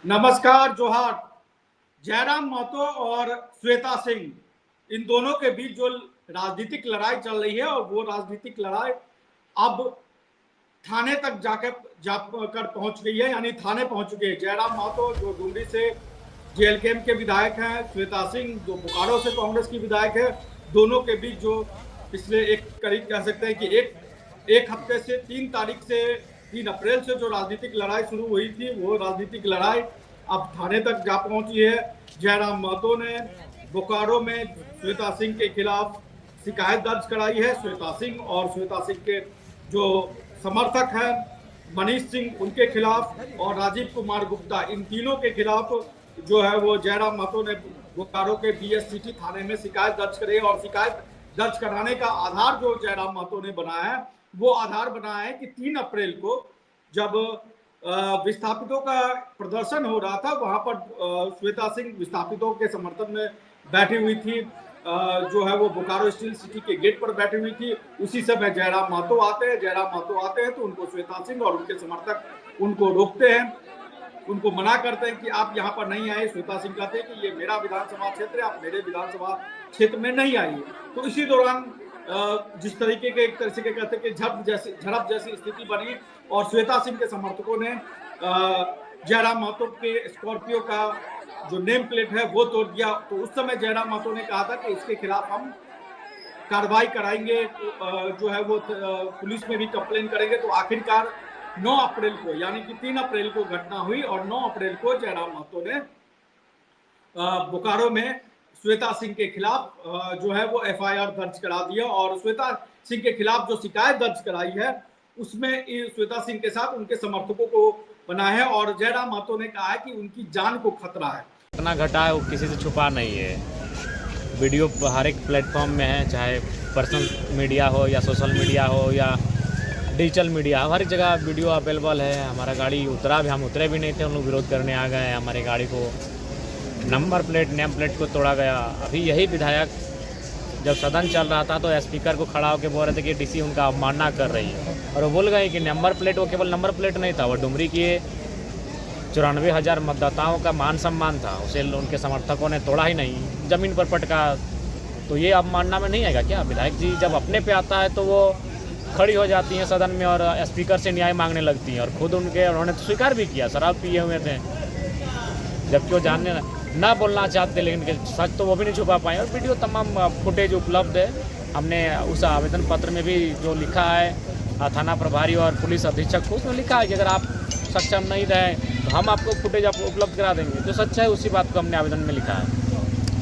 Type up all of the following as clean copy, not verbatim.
नमस्कार, जोहार। जयराम महतो और श्वेता सिंह, इन दोनों के बीच जो राजनीतिक लड़ाई चल रही है, और वो राजनीतिक लड़ाई अब थाने तक जाकर पहुंच गई है, यानी थाने पहुंच चुके हैं। जयराम महतो जो डुमरी से जेएलकेएम के विधायक हैं, श्वेता सिंह जो बोकारो से कांग्रेस की विधायक है, दोनों के बीच जो पिछले एक करीब कह सकते हैं कि एक हफ्ते से 3 तारीख से 3 अप्रैल से जो राजनीतिक लड़ाई शुरू हुई थी, वो राजनीतिक लड़ाई अब थाने तक जा पहुंची है। जयराम महतो ने बोकारो में श्वेता सिंह के खिलाफ शिकायत दर्ज कराई है। श्वेता सिंह और श्वेता सिंह के जो समर्थक हैं मनीष सिंह, उनके खिलाफ, और राजीव कुमार गुप्ता, इन तीनों के खिलाफ जो है वो जयराम महतो ने बोकारो के बीएससीटी थाने में शिकायत दर्ज करी है। और शिकायत दर्ज कराने का आधार जो जयराम महतो ने बनाया है, वो आधार बनाया है कि 3 अप्रैल को जब विस्थापितों का प्रदर्शन हो रहा था, वहां पर श्वेता सिंह विस्थापितों के समर्थन में बैठी हुई थी। जो है वो बोकारो स्टील सिटी के गेट पर बैठी हुई थी। उसी समय जयराम महतो आते हैं तो उनको श्वेता सिंह और उनके समर्थक उनको रोकते हैं, उनको मना करते हैं कि आप यहाँ पर नहीं आए। श्वेता सिंह कहते हैं कि ये मेरा विधानसभा क्षेत्र है, आप मेरे विधानसभा क्षेत्र में नहीं आइए। तो इसी दौरान जिस तरीके के एक तरह से कहते हैं कि झड़प जैसी स्थिति बनी, और श्वेता सिंह के समर्थकों ने जयराम महतो के स्कॉर्पियो का जो नेम प्लेट है वो तोड़ दिया। तो उस समय जयराम महतो ने कहा था कि इसके खिलाफ हम कार्रवाई कराएंगे, जो है वो पुलिस में भी कंप्लेन करेंगे। तो आखिरकार 9 अप्रैल को, यानी कि 3 अप्रैल को घटना हुई, और 9 अप्रैल को जयराम महतो ने बोकारो में श्वेता सिंह के खिलाफ जो है वो एफआईआर दर्ज करा दिया। और श्वेता सिंह के खिलाफ जो शिकायत दर्ज कराई है, उसमें श्वेता सिंह के साथ उनके समर्थकों को बना है, और जयराम महतो ने कहा है कि उनकी जान को खतरा है। घटना घटा है वो किसी से छुपा नहीं है। वीडियो हर एक प्लेटफॉर्म में है, चाहे पर्सनल मीडिया हो या सोशल मीडिया हो या डिजिटल मीडिया हो, हर एक जगह वीडियो अवेलेबल है। हमारा गाड़ी उतरा भी, हम उतरे भी नहीं थे, हम लोग विरोध करने आ गए। हमारी गाड़ी को नेम प्लेट को तोड़ा गया। अभी यही विधायक जब सदन चल रहा था तो स्पीकर को खड़ा होकर बोल रहे थे कि डीसी उनका अवमानना कर रही है, और वो बोल गए कि नंबर प्लेट, वो केवल नंबर प्लेट नहीं था, वो डुमरी की 94,000 मतदाताओं का मान सम्मान था, उसे उनके समर्थकों ने तोड़ा ही नहीं, ज़मीन पर पटका। तो ये अवमानना में नहीं आएगा क्या? विधायक जी जब अपने पे आता है तो वो खड़ी हो जाती हैं सदन में और स्पीकर से न्याय मांगने लगती हैं, और खुद उन्होंने तो स्वीकार भी किया शराब पिए हुए थे, जबकि वो जानने ना बोलना चाहते, लेकिन सच तो वो भी नहीं छुपा पाए। और वीडियो तमाम फुटेज उपलब्ध है। हमने उस आवेदन पत्र में भी जो लिखा है थाना प्रभारी और पुलिस अधीक्षक को, उसमें लिखा है कि अगर आप सक्षम नहीं रहे तो हम आपको फुटेज उपलब्ध करा देंगे। जो सच्चा है उसी बात को हमने आवेदन में लिखा है।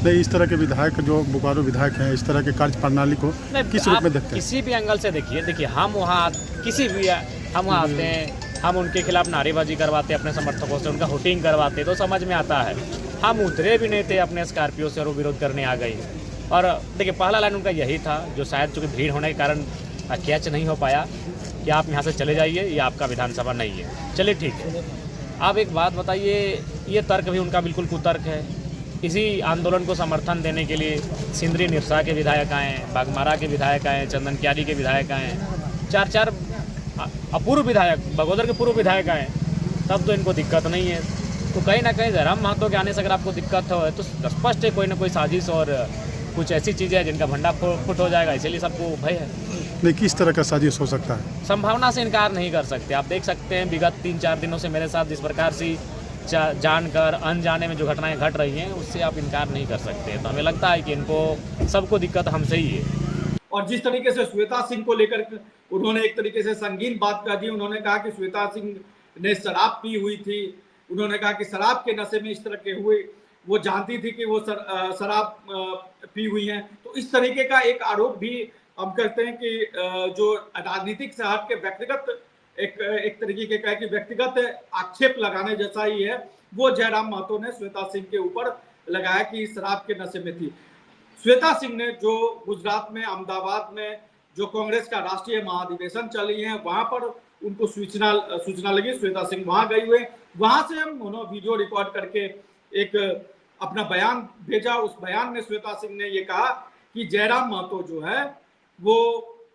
नहीं, इस तरह के विधायक जो बोकारो विधायक हैं, इस तरह के कार्य प्रणाली को किस रूप में देखते हैं? किसी भी एंगल से देखिए हम वहाँ आते हैं, हम उनके खिलाफ नारेबाजी करवाते, अपने समर्थकों से उनका होटिंग करवाते, तो समझ में आता है। हम उतरे भी नहीं थे अपने स्कॉर्पियो से और वो विरोध करने आ गई। और देखिए पहला लाइन उनका यही था, जो शायद चूँकि भीड़ होने के कारण कैच नहीं हो पाया, कि आप यहाँ से चले जाइए, ये आपका विधानसभा नहीं है। चलिए ठीक है। आप एक बात बताइए, ये तर्क भी उनका बिल्कुल कुतर्क है। इसी आंदोलन को समर्थन देने के लिए सिंदरी निरसा के विधायक आए, बागमारा के विधायक आए, चंदन क्यारी के विधायक आए, चार अपूर्व विधायक, बगोदर के पूर्व विधायक आए, तब तो इनको दिक्कत नहीं है। तो कहीं ना कहीं जयराम महतो के आने से अगर आपको दिक्कत हो तो स्पष्ट है कोई ना कोई साजिश और कुछ ऐसी चीज़ें हैं जिनका भंडा फुट हो जाएगा, इसीलिए सबको भय है। नहीं, किस तरह का साजिश हो सकता है? संभावना से इनकार नहीं कर सकते। आप देख सकते हैं विगत 3-4 दिनों से मेरे साथ जिस प्रकार से जानकर अनजाने में जो घटनाएं घट रही हैं, उससे आप इनकार नहीं कर सकते। तो हमें लगता है कि इनको सबको दिक्कत हमसे ही है। और जिस तरीके से श्वेता सिंह को लेकर उन्होंने एक तरीके से संगीन बात कर दी, उन्होंने कहा कि श्वेता सिंह ने शराब पी हुई थी। उन्होंने कहा कि शराब के नशे में इस तरह के हुए, वो जानती थी कि वो शराब पी हुई हैं। तो इस तरीके का एक आरोप भी हम करते हैं कि जो राजनीतिक से हट के व्यक्तिगत एक तरीके का कि व्यक्तिगत आक्षेप लगाने जैसा ही है, वो जयराम महतो ने श्वेता सिंह के ऊपर लगाया कि शराब के नशे में थी। श्वेता सिंह ने जो गुजरात में अहमदाबाद में जो कांग्रेस का राष्ट्रीय महाधिवेशन चली है, वहां पर उनको सूचना लगी, श्वेता सिंह वहां गई हुए, वहां से हम वीडियो रिकॉर्ड करके एक अपना बयान भेजा। उस बयान में श्वेता सिंह ने ये कहा कि जयराम महतो जो है वो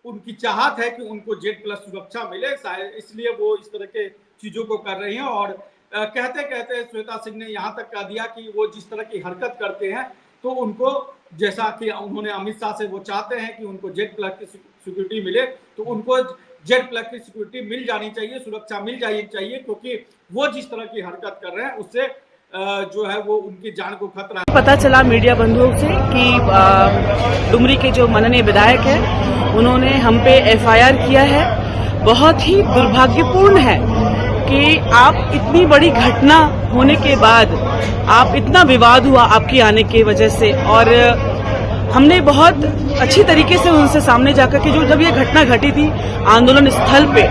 उनकी चाहत है कि उनको जेड प्लस सुरक्षा मिले, शायद इसलिए वो इस तरह के चीजों को कर रही हैं। और कहते कहते श्वेता सिंह ने यहाँ तक कह दिया कि वो जिस तरह की हरकत करते हैं तो उनको, जैसा कि उन्होंने अमित शाह से वो चाहते हैं कि उनको जेड प्लस की सिक्योरिटी मिले, तो उनको जेड प्लस की सिक्योरिटी मिल जानी चाहिए, सुरक्षा मिल जानी चाहिए, क्योंकि वो जिस तरह की हरकत कर रहे हैं उससे जो है वो उनकी जान को खतरा है। पता चला मीडिया बंधुओं से कि डुमरी के जो माननीय विधायक हैं उन्होंने हम पे एफआईआर किया है। बहुत ही दुर्भाग्यपूर्ण है कि आप इतनी बड़ी घटना होने के बाद आप इतना विवाद हुआ आपकी आने की वजह से, और हमने बहुत अच्छी तरीके से उनसे सामने जाकर के, जो जब ये घटना घटी थी आंदोलन स्थल पे,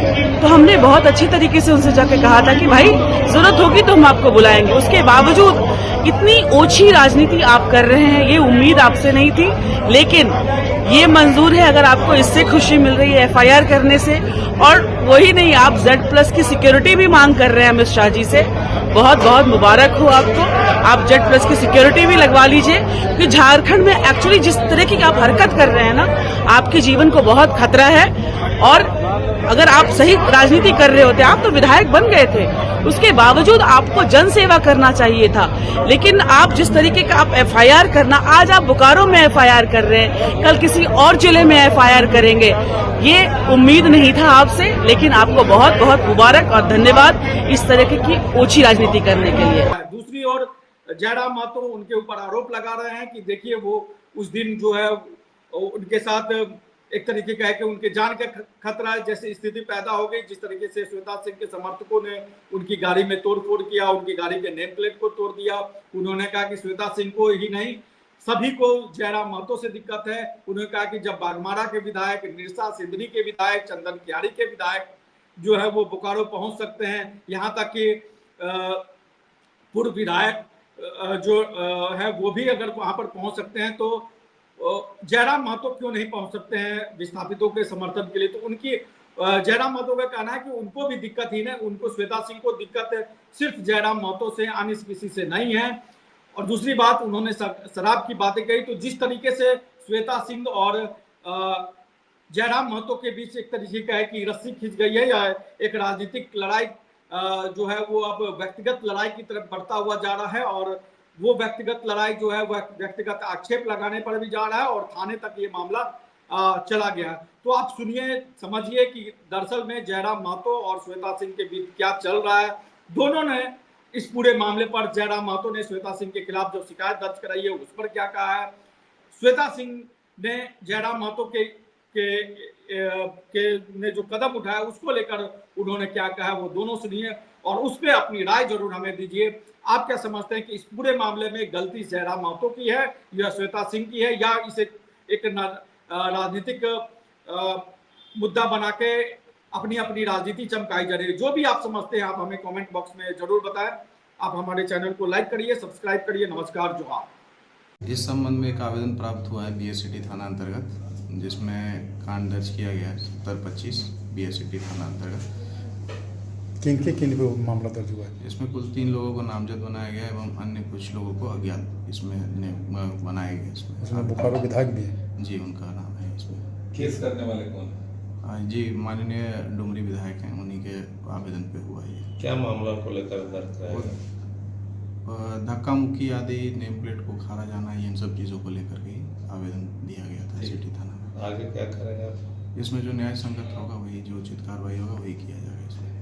तो हमने बहुत अच्छी तरीके से उनसे जाकर कहा था कि भाई जरूरत होगी तो हम आपको बुलाएंगे। उसके बावजूद इतनी ओछी राजनीति आप कर रहे हैं, ये उम्मीद आपसे नहीं थी, लेकिन ये मंजूर है अगर आपको इससे खुशी मिल रही है एफआईआर करने से। और वही नहीं, आप Z+ की सिक्योरिटी भी मांग कर रहे हैं अमित शाह जी से, बहुत बहुत मुबारक हो आपको। आप Z+ की सिक्योरिटी भी लगवा लीजिए, क्योंकि झारखंड में एक्चुअली जिस तरह की आप हरकत कर रहे हैं ना, आपके जीवन को बहुत खतरा है। और अगर आप सही राजनीति कर रहे होते, आप तो विधायक बन गए थे, उसके बावजूद आपको जन सेवा करना चाहिए था, लेकिन आप जिस तरीके का आप एफआईआर करना, आज आप बोकारो में एफआईआर कर रहे हैं, कल किसी और जिले में एफआईआर करेंगे, ये उम्मीद नहीं था आपसे। लेकिन आपको बहुत बहुत मुबारक और धन्यवाद इस तरह की ओछी राजनीति करने के लिए। दूसरी ओर जयराम महतो उनके ऊपर आरोप लगा रहे हैं कि देखिए वो उस दिन जो है उनके साथ एक तरीके का है कि उनके जान का खतरा है जैसी स्थिति पैदा हो गई, जिस तरीके से श्वेता सिंह के समर्थकों ने उनकी गाड़ी में तोड़फोड़ किया, उनकी गाड़ी के नेम प्लेट को तोड़ दिया। उन्होंने कहा कि श्वेता सिंह को ही नहीं सभी को जयराम महतो से दिक्कत है। उन्होंने कहा कि जब बागमारा के विधायक, निरसा सिंधरी के विधायक, चंदन कियारी के विधायक जो है वो बोकारो पहुंच सकते हैं, यहाँ तक कि पूर्व विधायक जो है वो भी अगर वहां पर पहुंच सकते हैं, तो जयराम महतो क्यों नहीं पहुंच सकते हैं विस्थापितों के समर्थन के लिए। तो उनकी जयराम महतो का कहना है कि उनको भी दिक्कत ही नहीं, उनको श्वेता सिंह को दिक्कत है सिर्फ जयराम महतो से, अन्य किसी से नहीं है। और दूसरी बात, उन्होंने शराब की बातें कही, तो जिस तरीके से श्वेता सिंह और जयराम महतो के बीच एक तरीके का है कि रस्सी खींच गई है, या एक राजनीतिक लड़ाई जो है वो अब व्यक्तिगत लड़ाई की तरफ बढ़ता हुआ जा रहा है, और वो व्यक्तिगत लड़ाई जो है वह व्यक्तिगत आक्षेप लगाने पर भी जा रहा है और थाने तक ये मामला चला गया। तो आप सुनिए, समझिए कि दरअसल में जयराम महतो और श्वेता सिंह के बीच क्या चल रहा है। दोनों ने इस पूरे मामले पर, जयराम महतो ने श्वेता सिंह के खिलाफ जो शिकायत दर्ज कराई है उस पर क्या कहा है, श्वेता सिंह ने जयराम महतो ने जो कदम उठाया उसको लेकर उन्होंने क्या कहा, वो दोनों सुनिए और उस पर अपनी राय जरूर हमें दीजिए। आप क्या समझते हैं कि इस पूरे मामले में गलती जयराम महतो की है या श्वेता सिंह की है, या इसे एक राजनीतिक मुद्दा बना के अपनी अपनी राजनीति चमकाई जा रही है? जो भी आप समझते हैं आप हमें कमेंट बॉक्स में जरूर बताएं। आप हमारे चैनल को लाइक करिए, सब्सक्राइब करिए। नमस्कार, जोहार। इस संबंध में एक आवेदन प्राप्त हुआ है BSCT थाना अंतर्गत, जिसमें कांड दर्ज किया गया है 7025 BSCT थाना अंतर्गत। किन पे मामला दर्ज हुआ है? इसमें कुल 3 लोगों को नामजद बनाया गया एवं अन्य कुछ लोगों को अज्ञात इसमें बनाया गया। इसमें बोकारो विधायक भी है जी, उनका नाम है इसमें। केस करने वाले कौन? जी, माननीय डुमरी विधायक हैं, उन्हीं के आवेदन पे हुआ है। क्या मामला को लेकर दर्ज कराया? धक्का मुक्की आदि, नेम प्लेट को खारा जाना, इन सब चीज़ों को लेकर के आवेदन दिया गया था सिटी थाना में। आगे क्या करेंगे आप? इसमें जो न्याय संगत होगा वही, जो उचित कार्रवाई होगा वही किया जाएगा इसमें।